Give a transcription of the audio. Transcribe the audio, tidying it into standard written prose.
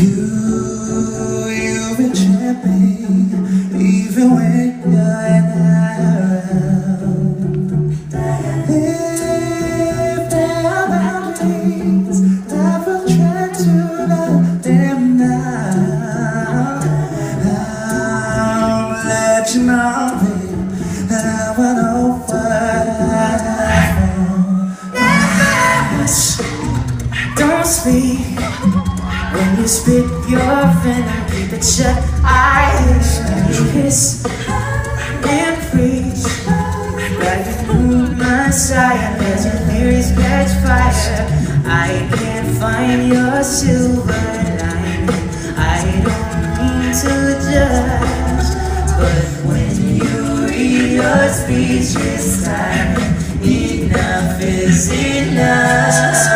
You reject me, even when you're not around. If there are boundaries, I will try to love them now. I'll let you know, babe, that I will know what I found. Don't speak. When you spit your venom, keep it shut. I kiss and preach. Right through my side, as your lyrics catch fire. I can't find your silver lining. I don't mean to judge, but when you read your speech this time, enough is enough.